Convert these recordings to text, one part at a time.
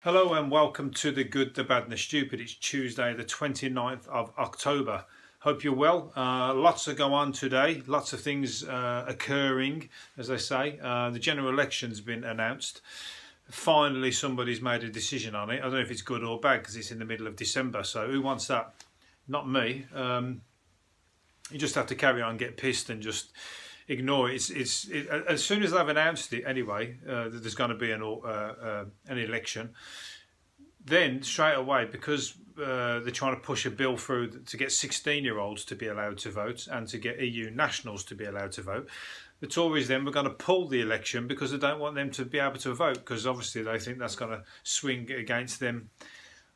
Hello and welcome to The Good, The Bad and The Stupid. It's Tuesday the 29th of October. Hope you're well. Lots to go on today. Lots of things occurring, as they say. The general election's been announced. Finally somebody's made a decision on it. I don't know if it's good or bad because it's in the middle of December. So who wants that? Not me. You just have to carry on, get pissed and just ignore it. As soon as they've announced it anyway, that there's going to be an election, then straight away, because they're trying to push a bill through to get 16-year-olds to be allowed to vote and to get EU nationals to be allowed to vote, the Tories then were going to pull the election because they don't want them to be able to vote, because obviously they think that's going to swing against them,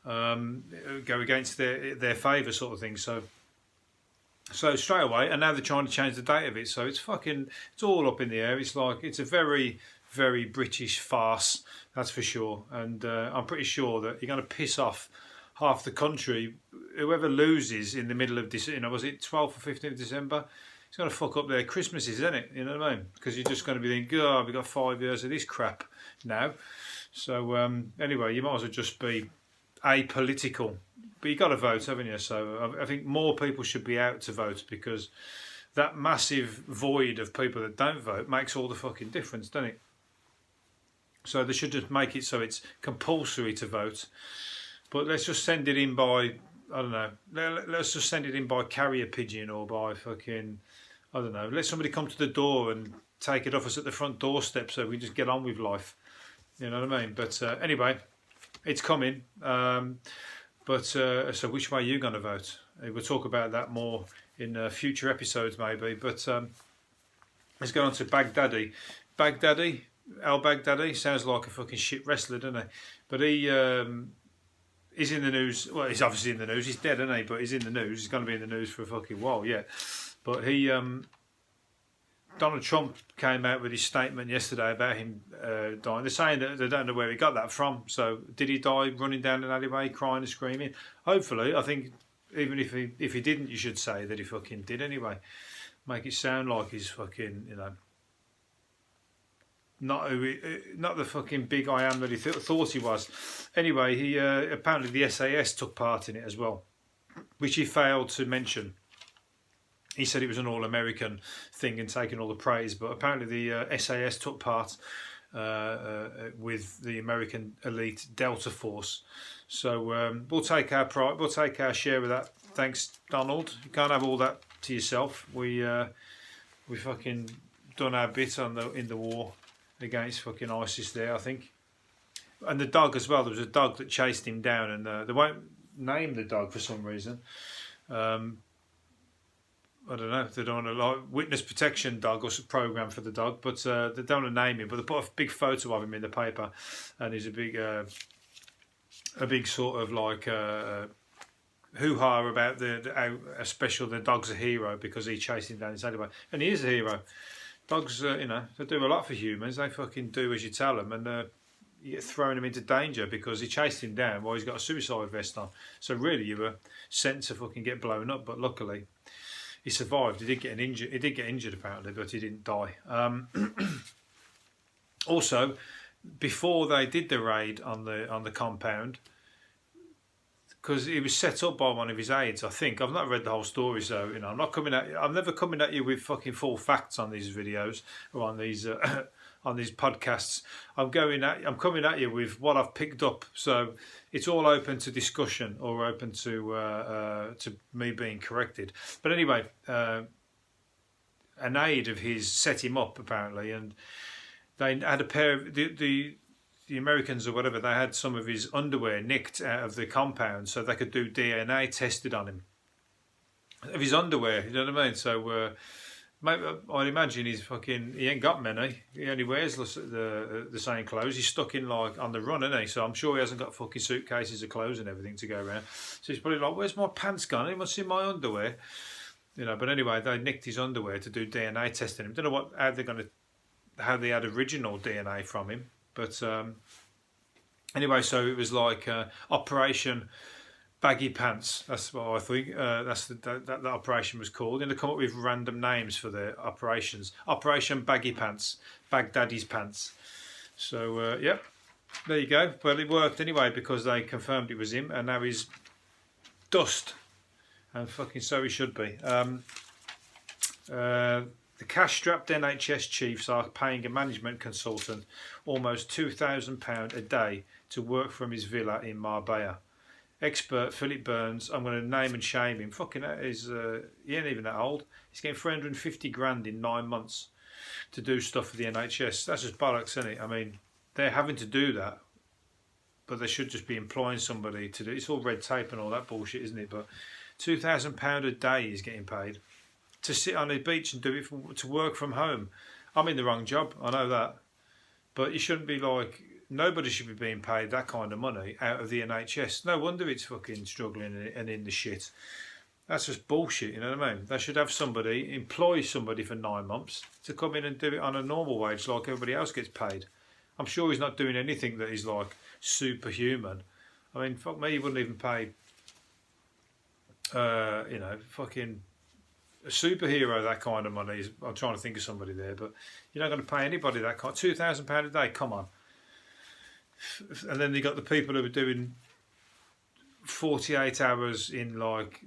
go against their favour sort of thing. So straight away, and now they're trying to change the date of it. So it's all up in the air. It's a very, very British farce, that's for sure. And I'm pretty sure that you're going to piss off half the country. Whoever loses in the middle of this, was it 12th or 15th of December? It's going to fuck up their Christmases, isn't it? You know what I mean? Because you're just going to be thinking, oh, we've got 5 years of this crap now. So anyway, you might as well just be apolitical. But you've got to vote, haven't you? So I think more people should be out to vote, because that massive void of people that don't vote makes all the fucking difference, doesn't it? So they should just make it so it's compulsory to vote. But let's just send it in by, I don't know, let's just send it in by carrier pigeon or by fucking, I don't know, let somebody come to the door and take it off us at the front doorstep so we just get on with life. You know what I mean? But anyway, it's coming. So which way are you going to vote? We'll talk about that more in future episodes maybe. But let's go on to Baghdadi. Al-Baghdadi sounds like a fucking shit wrestler, doesn't he? But he is in the news. Well, he's obviously in the news. He's dead, isn't he? But he's in the news. He's going to be in the news for a fucking while, yeah. But Donald Trump came out with his statement yesterday about him dying. They're saying that they don't know where he got that from. So did he die running down an alleyway crying and screaming? Hopefully. I think even if he didn't, you should say that he fucking did anyway. Make it sound like he's fucking, not the fucking big I am that he thought he was. Anyway, he apparently the SAS took part in it as well, which he failed to mention. He said it was an all-American thing and taking all the praise, but apparently the SAS took part with the American elite Delta Force. So we'll take our share of that. Thanks, Donald. You can't have all that to yourself. We fucking done our bit in the war against fucking ISIS there, I think. And the dog as well. There was a dog that chased him down, and they won't name the dog for some reason. I don't know, they don't want to witness protection dog or some program for the dog, but they don't want to name him. But they put a big photo of him in the paper, and he's a big sort of like hoo-ha about how special the dog's a hero because he chased him down his alleyway, and he is a hero. Dogs, they do a lot for humans. They fucking do as you tell them, and you're throwing him into danger because he chased him down while he's got a suicide vest on. So really, you were sent to fucking get blown up, but luckily he survived. He did get injured apparently, but he didn't die. Also, before they did the raid on the compound, because it was set up by one of his aides, I think. I've not read the whole story, so I'm not coming at you. I'm never coming at you with fucking full facts on these videos or on these on these podcasts. I'm coming at you with what I've picked up. So it's all open to discussion or open to me being corrected. But anyway, an aide of his set him up apparently, and they had a pair of the Americans or whatever. They had some of his underwear nicked out of the compound so they could do DNA tested on him of his underwear. You know what I mean? So I'd imagine he ain't got many. He only wears the same clothes. He's stuck in on the run, isn't he? So I'm sure he hasn't got fucking suitcases of clothes and everything to go around. So he's probably like, where's my pants gone? Anyone see my underwear? But anyway, they nicked his underwear to do DNA testing him. Don't know how they had original DNA from him. But anyway, so it was like Operation Baggy Pants. That's what I think. That operation was called. And they come up with random names for the operations. Operation Baggy Pants, Baghdadi's pants. So yep, there you go. Well, it worked anyway because they confirmed it was him, and now he's dust. And fucking so he should be. The cash-strapped NHS chiefs are paying a management consultant almost £2,000 a day to work from his villa in Marbella. Expert Philip Burns, I'm going to name and shame him. Fucking he ain't even that old. He's getting 350 grand in 9 months to do stuff for the NHS. That's just bollocks, isn't it? I mean, they're having to do that, but they should just be employing somebody to do it. It's all red tape and all that bullshit, isn't it? But £2,000 a day he's getting paid to sit on the beach and do it to work from home. I'm in the wrong job, I know that. But you shouldn't be like, nobody should be being paid that kind of money out of the NHS. No wonder it's fucking struggling and in the shit. That's just bullshit, you know what I mean? They should have somebody, employ somebody for 9 months to come in and do it on a normal wage like everybody else gets paid. I'm sure he's not doing anything that is like superhuman. I mean, fuck me, he wouldn't even pay, you know, fucking a superhero that kind of money. I'm trying to think of somebody there, but you're not going to pay anybody that kind. £2,000 a day, come on. And then you got the people who are doing 48 hours in like,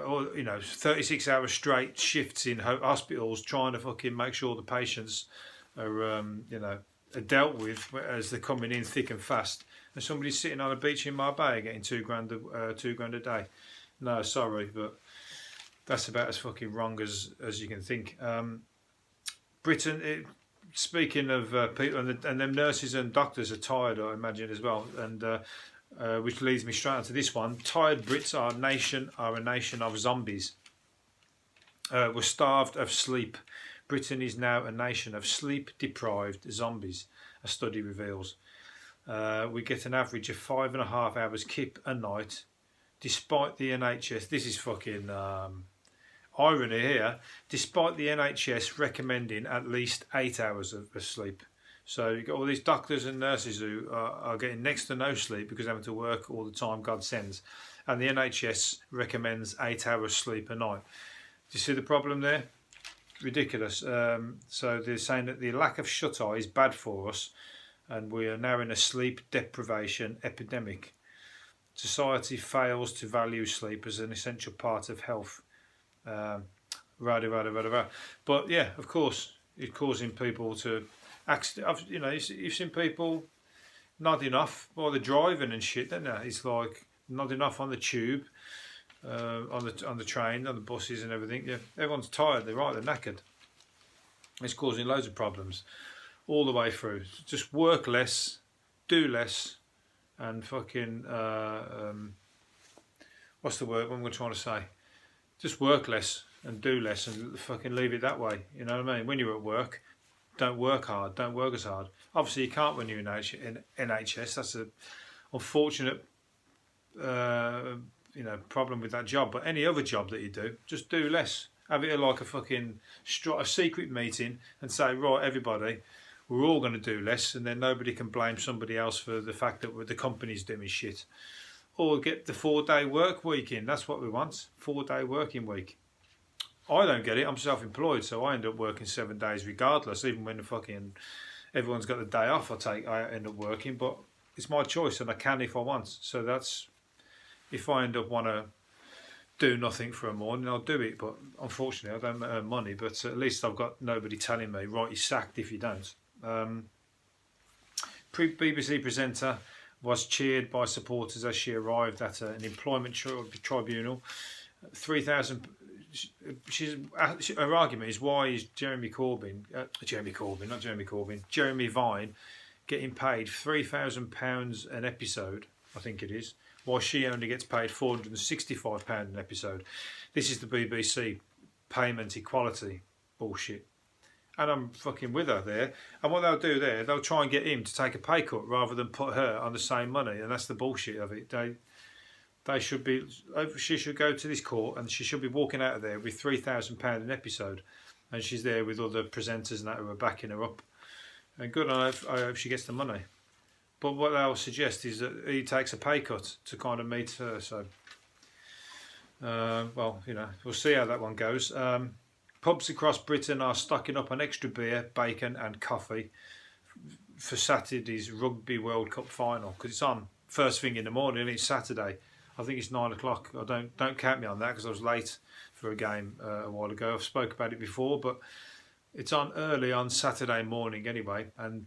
or, you know, 36 hours straight shifts in hospitals trying to fucking make sure the patients are, you know, are dealt with as they're coming in thick and fast. And somebody's sitting on a beach in Marbella getting £2 grand a day. No, sorry, but that's about as fucking wrong as you can think. Britain, speaking of people, and them nurses and doctors are tired, I imagine, as well. And which leads me straight onto this one. Tired Brits are a nation of zombies. We're starved of sleep. Britain is now a nation of sleep-deprived zombies, a study reveals. We get an average of 5.5 hours kip a night, despite the NHS. This is fucking irony here. Despite the NHS recommending at least 8 hours of sleep. So you've got all these doctors and nurses who are getting next to no sleep because they're having to work all the time God sends. And the NHS recommends 8 hours sleep a night. Do you see the problem there? Ridiculous. So they're saying that the lack of shut-eye is bad for us and we are now in a sleep deprivation epidemic. Society fails to value sleep as an essential part of health. But yeah, of course, it's causing people to... You know, you've seen people nodding off while they're driving and shit, don't they? It's like nodding off on the tube, on the train, on the buses and everything. Yeah, everyone's tired. They're knackered. It's causing loads of problems all the way through. Just work less, do less, and fucking what's the word? What am I trying to say? Just work less and do less and fucking leave it that way. You know what I mean? When you're at work, don't work hard. Don't work as hard. Obviously, you can't when you're in NHS. That's an unfortunate, you know, problem with that job. But any other job that you do, just do less. Have it like a fucking a secret meeting and say, right, everybody, we're all going to do less, and then nobody can blame somebody else for the fact that the company's doing shit. Or get the 4-day work week in. That's what we want. 4-day working week. I don't get it. I'm self-employed, so I end up working 7 days regardless. Even when the fucking everyone's got the day off, I end up working. But it's my choice, and I can if I want. So that's if I end up want to do nothing for a morning, I'll do it. But unfortunately, I don't earn money. But at least I've got nobody telling me, right, you're sacked if you don't. BBC presenter was cheered by supporters as she arrived at an employment tribunal. 3,000. Her argument is, why is Jeremy Vine getting paid £3,000 an episode, I think it is, while she only gets paid £465 an episode. This is the BBC payment equality bullshit. And I'm fucking with her there. And what they'll do there, they'll try and get him to take a pay cut rather than put her on the same money. And that's the bullshit of it. They should be. She should go to this court and she should be walking out of there with £3,000 an episode, and she's there with other presenters and that who are backing her up. And good on her. I hope she gets the money. But what they'll suggest is that he takes a pay cut to kind of meet her. So, well, you know, we'll see how that one goes. Pubs across Britain are stocking up on extra beer, bacon, and coffee for Saturday's Rugby World Cup final, because it's on first thing in the morning and it's Saturday. I think it's 9 o'clock. I don't count me on that because I was late for a game a while ago. I've spoke about it before, but it's on early on Saturday morning anyway, and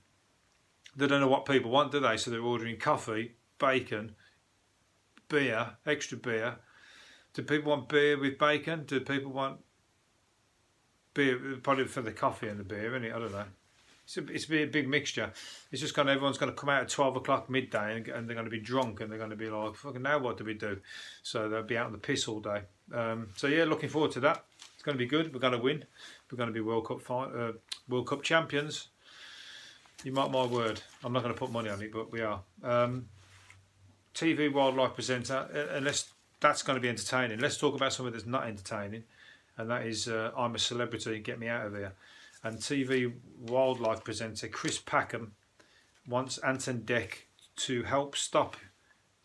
they don't know what people want, do they? So they're ordering coffee, bacon, beer, extra beer. Do people want beer with bacon? Do people want beer, probably for the coffee and the beer, isn't it? I don't know. It's a big mixture. It's just everyone's going to come out at 12 o'clock midday and they're going to be drunk and they're going to be like, fucking now what do we do? So they'll be out on the piss all day. So yeah, looking forward to that. It's going to be good. We're going to win. We're going to be World Cup champions. You mark my word. I'm not going to put money on it, but we are. TV wildlife presenter, unless that's going to be entertaining. Let's talk about something that's not entertaining, and that is I'm a Celebrity, Get Me Out of Here. And TV wildlife presenter Chris Packham wants Anton Deck to help stop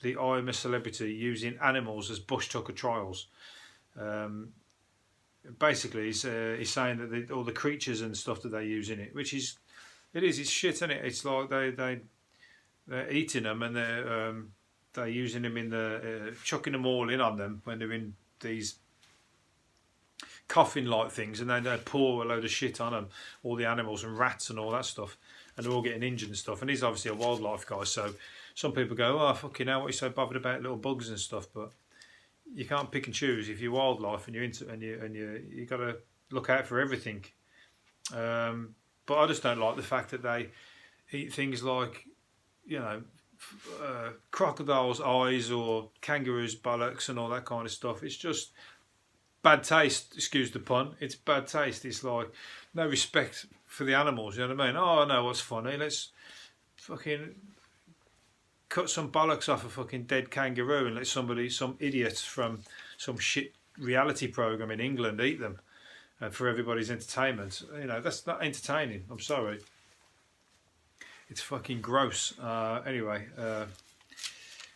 the I'm a Celebrity using animals as bush tucker trials. Basically, he's saying that all the creatures and stuff that they use in it, which is, it's shit, isn't it? It's like they're eating them and they're using them in chucking them all in on them when they're in these coffin like things, and then they pour a load of shit on them, all the animals and rats and all that stuff, and they're all getting injured and stuff. And he's obviously a wildlife guy, so some people go, oh fucking hell, what are you so bothered about little bugs and stuff? But you can't pick and choose. If you're wildlife and you're into you got to look out for everything. But I just don't like the fact that they eat things like, crocodiles' eyes or kangaroos' bollocks and all that kind of stuff. It's just bad taste, excuse the pun. It's bad taste. It's like no respect for the animals, you know what I mean? Oh, I know what's funny. Let's fucking cut some bollocks off a fucking dead kangaroo and let some idiot from some shit reality program in England eat them for everybody's entertainment. That's not entertaining. I'm sorry. It's fucking gross. Anyway,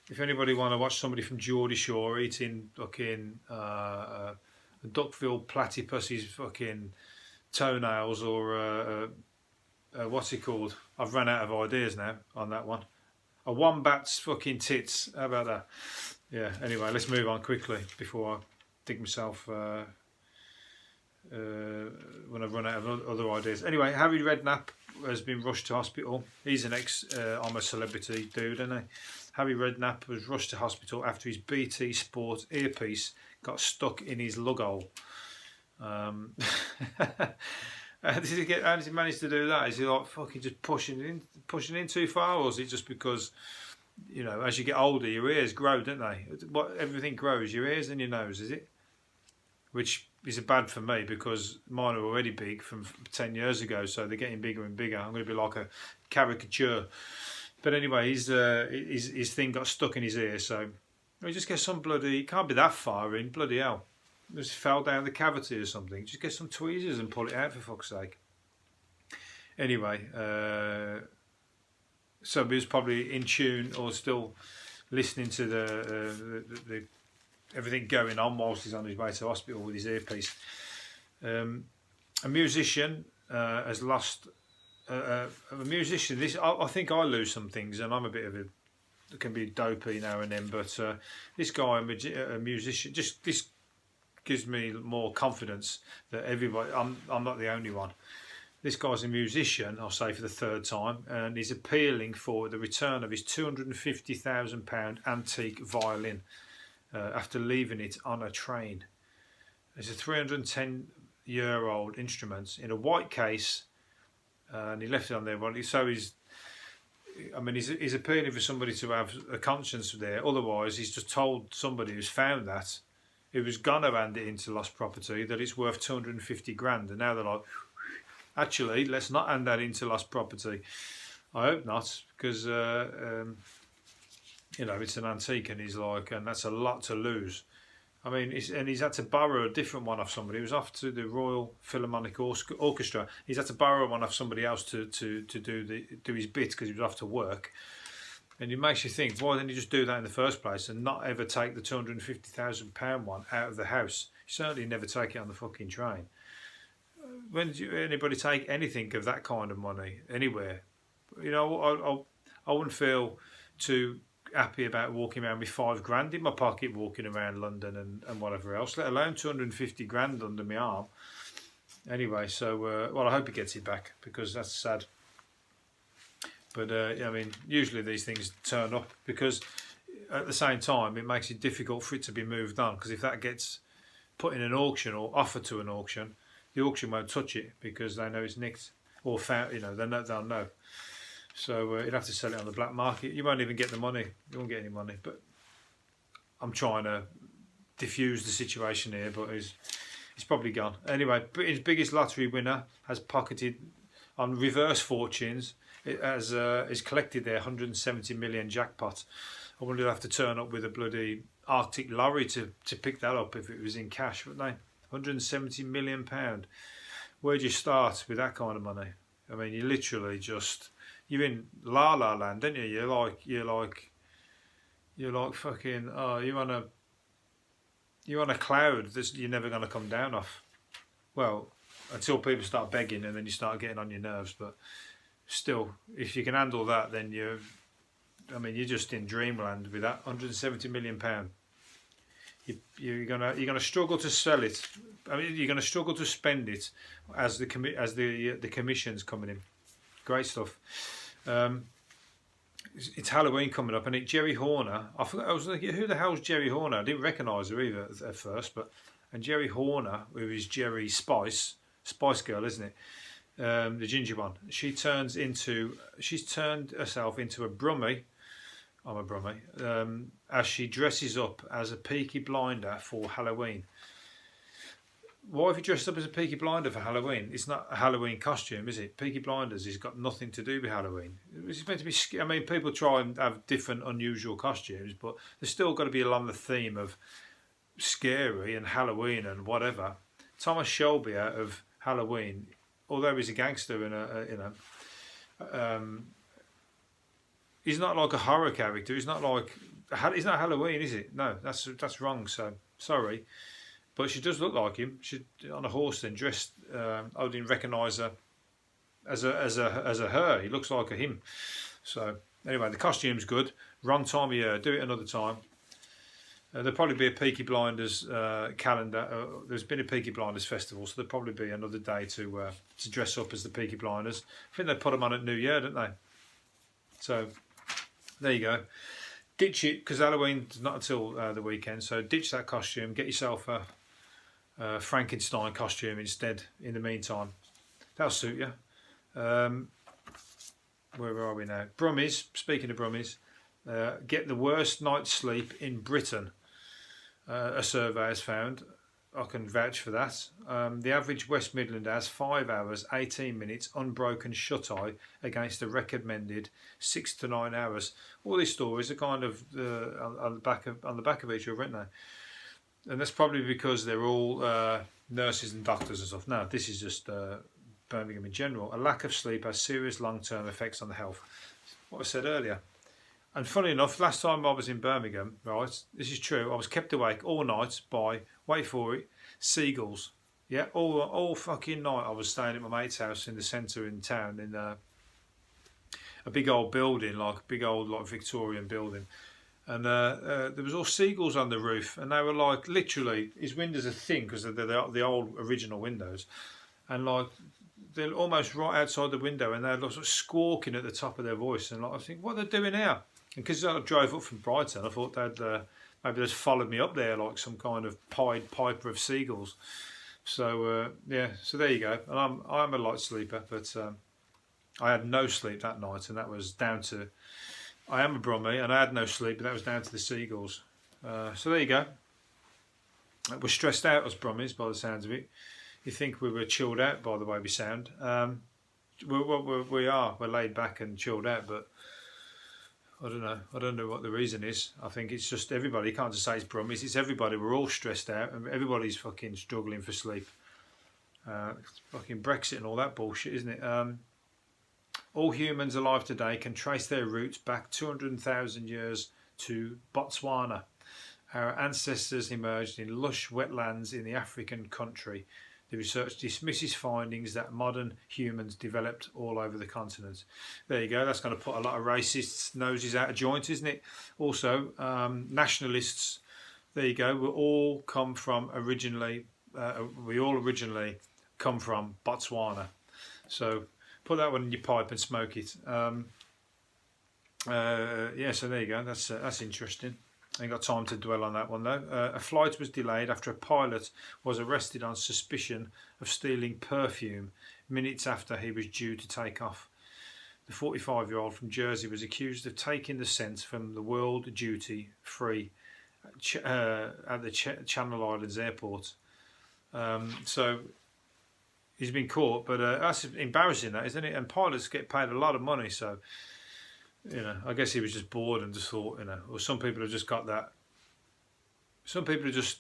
if anybody want to watch somebody from Geordie Shore eating fucking a duck-billed platypus's fucking toenails, or what's it called? I've run out of ideas now on that one. A wombat's fucking tits. How about that? Yeah. Anyway, let's move on quickly before I dig myself when I've run out of other ideas. Anyway, Harry Redknapp has been rushed to hospital. He's an I'm a Celebrity dude, isn't he? Harry Redknapp was rushed to hospital after his BT Sport earpiece got stuck in his lug hole. How does he manage to do that? Is he like fucking just pushing in too far, or is it just because, as you get older, your ears grow, don't they? Everything grows, your ears and your nose, is it? Which is bad for me because mine are already big from 10 years ago, so they're getting bigger and bigger. I'm going to be like a caricature. But anyway, his thing got stuck in his ear, so he just get some bloody. It can't be that far in, bloody hell. Just fell down the cavity or something. Just get some tweezers and pull it out, for fuck's sake. Anyway, so he was probably in tune or still listening to the everything going on whilst he's on his way to hospital with his earpiece. A musician has lost. A musician. I think I lose some things, and I'm a bit of can be dopey now and then. But this guy, a musician, this gives me more confidence that everybody. I'm not the only one. This guy's a musician, I'll say for the third time, and he's appealing for the return of his £250,000 antique violin after leaving it on a train. It's a 310-year-old instrument in a white case, and he left it on there. So he's appealing for somebody to have a conscience there. Otherwise, he's just told somebody who's found that, who was gonna hand it into lost property, that it's worth 250 grand, and now they're like, actually, let's not hand that into lost property. I hope not, because it's an antique, and and that's a lot to lose. I mean, he's had to borrow a different one off somebody. He was off to the Royal Philharmonic Orchestra. He's had to borrow one off somebody else to do his bit because he was off to work. And it makes you think, why didn't he just do that in the first place and not ever take the £250,000 one out of the house? You certainly never take it on the fucking train. When did anybody take anything of that kind of money anywhere? you know, I wouldn't feel too happy about walking around with £5 in my pocket, walking around London and whatever else, let alone 250 grand under my arm. Anyway, so well, I hope he gets it back, because that's sad. But I mean, usually these things turn up, because at the same time it makes it difficult for it to be moved on, because if that gets put in an auction or offered to an auction, the auction won't touch it because they know it's nicked or found. You know, they'll know. So you'd have to sell it on the black market. You won't even get the money. You won't get any money. But I'm trying to diffuse the situation here, but it's probably gone. Anyway, Britain's biggest lottery winner has pocketed on reverse fortunes. It has collected their 170 million jackpot. I wonder if they'd have to turn up with a bloody Arctic lorry to pick that up if it was in cash, wouldn't they? 170 million pound. Where'd you start with that kind of money? I mean, you literally just, you're in la la land, don't you? You're like fucking, oh, you're on a cloud that you're never going to come down off. Well, until people start begging, and then you start getting on your nerves. But still, if you can handle that, then you're just in dreamland with that 170 million pound. You're gonna struggle to sell it. I mean, you're gonna struggle to spend it as the commission's coming in. Great stuff. It's Halloween coming up, and Geri Horner. I was thinking, who the hell's Geri Horner? I didn't recognise her either at first, and Geri Horner, who is Geri Spice Girl, isn't it? The ginger one. She's turned herself into a brummie. I'm a brummie. As she dresses up as a Peaky Blinder for Halloween. Why have you dressed up as a Peaky Blinder for Halloween? It's not a Halloween costume, is it? Peaky Blinders has got nothing to do with Halloween. It's meant to be. I mean, people try and have different, unusual costumes, but there's still got to be along the theme of scary and Halloween and whatever. Thomas Shelby out of Halloween, although he's a gangster and he's not like a horror character. He's not Halloween, is it? No, that's wrong. So sorry. But she does look like him. She's on a horse then, dressed. I didn't recognise her as a her. He looks like a him. So anyway, the costume's good. Wrong time of year. Do it another time. There'll probably be a Peaky Blinders calendar. There's been a Peaky Blinders festival, so there'll probably be another day to dress up as the Peaky Blinders. I think they put them on at New Year, don't they? So there you go. Ditch it, because Halloween's not until the weekend. So ditch that costume. Get yourself a Frankenstein costume instead in the meantime. That'll suit you. Where are we now? Brummies. Speaking of brummies, get the worst night's sleep in Britain. A survey has found. I can vouch for that. The average West Midlander has 5 hours 18 minutes unbroken shut eye against the recommended 6 to 9 hours. All these stories are kind of on the back of each other, aren't they? And that's probably because they're all nurses and doctors and stuff. No, this is just Birmingham in general. A lack of sleep has serious long-term effects on the health. What I said earlier. And funny enough, last time I was in Birmingham, right, this is true, I was kept awake all night by, wait for it, seagulls. Yeah, all fucking night I was staying at my mate's house in the centre in town, in a big old building, like a big old Victorian building. And there was all seagulls on the roof, and they were like, literally, his windows are thin because they're the old original windows, and like they're almost right outside the window, and they're like sort of squawking at the top of their voice, and like I think, what are they doing now? And because I drove up from Brighton, I thought maybe they'd followed me up there like some kind of Pied Piper of seagulls. So yeah, so there you go. And I'm a light sleeper, but I had no sleep that night, and that was down to. I am a brummie, and I had no sleep, but that was down to the seagulls. So there you go. We're stressed out as brummies, by the sounds of it. You think we were chilled out by the way we sound. We are. We're laid back and chilled out, but I don't know. I don't know what the reason is. I think it's just everybody. You can't just say it's brummies. It's everybody. We're all stressed out, and everybody's fucking struggling for sleep. It's fucking Brexit and all that bullshit, isn't it? All humans alive today can trace their roots back 200,000 years to Botswana. Our ancestors emerged in lush wetlands in the African country The research dismisses findings that modern humans developed all over the continent. There you go. That's going to put a lot of racists' noses out of joint, isn't it? Also, nationalists. There you go. We all originally come from Botswana. So put that one in your pipe and smoke it. Yeah, so there you go. That's interesting. I ain't got time to dwell on that one though. A flight was delayed after a pilot was arrested on suspicion of stealing perfume minutes after he was due to take off. The 45-year-old from Jersey was accused of taking the scent from the World Duty Free at the Channel Islands airport. So he's been caught, but that's embarrassing, that, isn't it? And pilots get paid a lot of money, so I guess he was just bored and just thought, or some people have just got that. Some people are just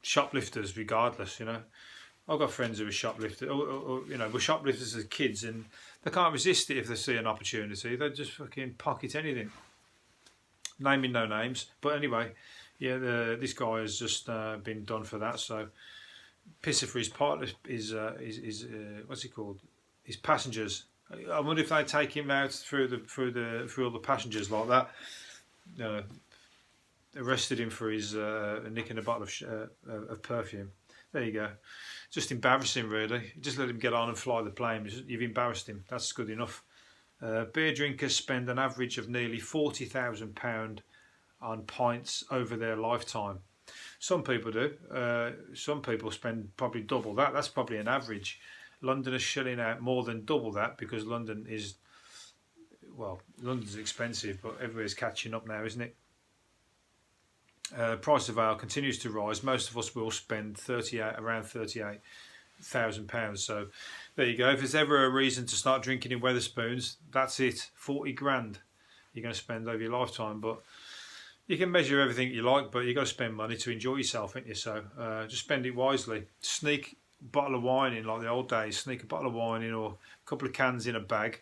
shoplifters regardless, I've got friends who are shoplifters, or were shoplifters as kids, and they can't resist it if they see an opportunity. They just fucking pocket anything. Naming no names, but anyway, yeah, this guy has just been done for that. So pisser for his pilot, his what's he called? His passengers. I wonder if they take him out through all the passengers like that. Arrested him for his nicking a bottle of perfume. There you go. Just embarrassing, really. Just let him get on and fly the plane. You've embarrassed him. That's good enough. Beer drinkers spend an average of nearly £40,000 on pints over their lifetime. Some people do. Some people spend probably double that. That's probably an average. London is shelling out more than double that because London's expensive, but everywhere's catching up now, isn't it? Price of ale continues to rise. Most of us will spend around £38,000. So there you go. If there's ever a reason to start drinking in Wetherspoons, that's it. 40 grand you're going to spend over your lifetime. But you can measure everything you like, but you've got to spend money to enjoy yourself, ain't you? So just spend it wisely. Sneak a bottle of wine in like the old days. Sneak a bottle of wine in, or a couple of cans in a bag.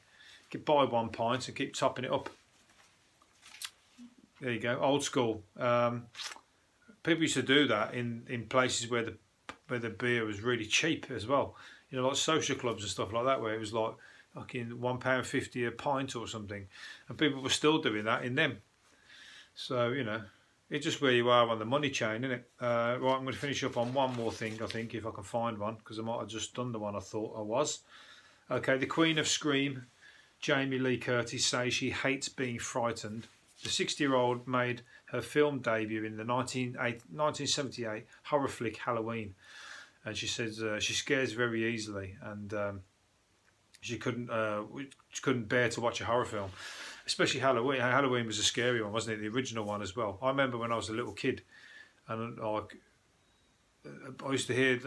Buy 1 pint and keep topping it up. There you go, old school. People used to do that in places where the beer was really cheap as well. Like social clubs and stuff like that, where it was like fucking £1.50 a pint or something, and people were still doing that in them. So it's just where you are on the money chain, isn't it? Right, I'm going to finish up on one more thing, I think, if I can find one, because I might have just done the one I thought I was. Okay, the Queen of Scream, Jamie Lee Curtis, says she hates being frightened. The 60-year-old made her film debut in the 1978 horror flick Halloween, and she says she scares very easily, and she couldn't bear to watch a horror film, especially Halloween. Halloween was a scary one, wasn't it? The original one as well. I remember when I was a little kid, and I used to hear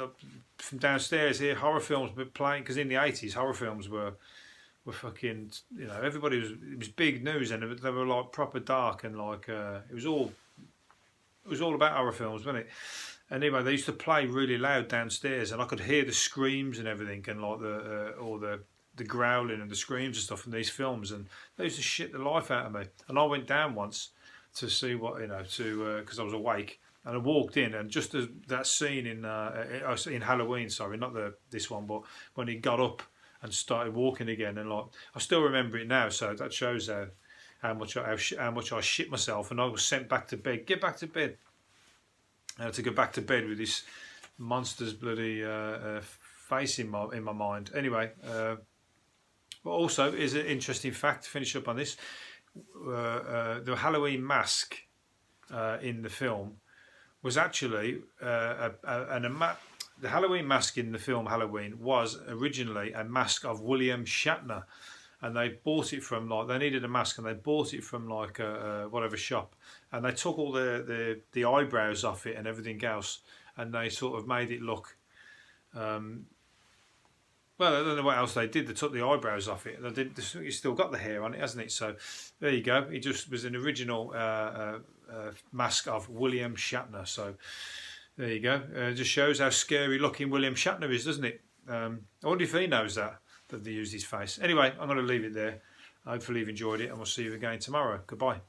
from downstairs horror films playing, because in the 80s horror films were fucking, everybody it was big news, and they were like proper dark, and like it was all about horror films, wasn't it? And anyway, they used to play really loud downstairs, and I could hear the screams and everything, and like the growling and the screams and stuff from these films, and they used to shit the life out of me. And I went down once to see what because I was awake, and I walked in, and just as that scene in Halloween, sorry, not this one, but when he got up and started walking again, and like I still remember it now. So that shows how much I shit myself, and I was sent back to bed. Get back to bed. I had to go back to bed with this monster's bloody face in my mind. Anyway, but also is an interesting fact to finish up on this. The Halloween mask in the film was actually the Halloween mask in the film Halloween was originally a mask of William Shatner, and they bought it from they needed a mask, and they bought it from whatever shop, and they took all the eyebrows off it and everything else, and they sort of made it look. Well, I don't know what else they did. They took the eyebrows off it. It's still got the hair on it, hasn't it? So there you go. It just was an original mask of William Shatner. So there you go. It just shows how scary looking William Shatner is, doesn't it? I wonder if he knows that they used his face. Anyway, I'm going to leave it there. Hopefully you've enjoyed it, and we'll see you again tomorrow. Goodbye.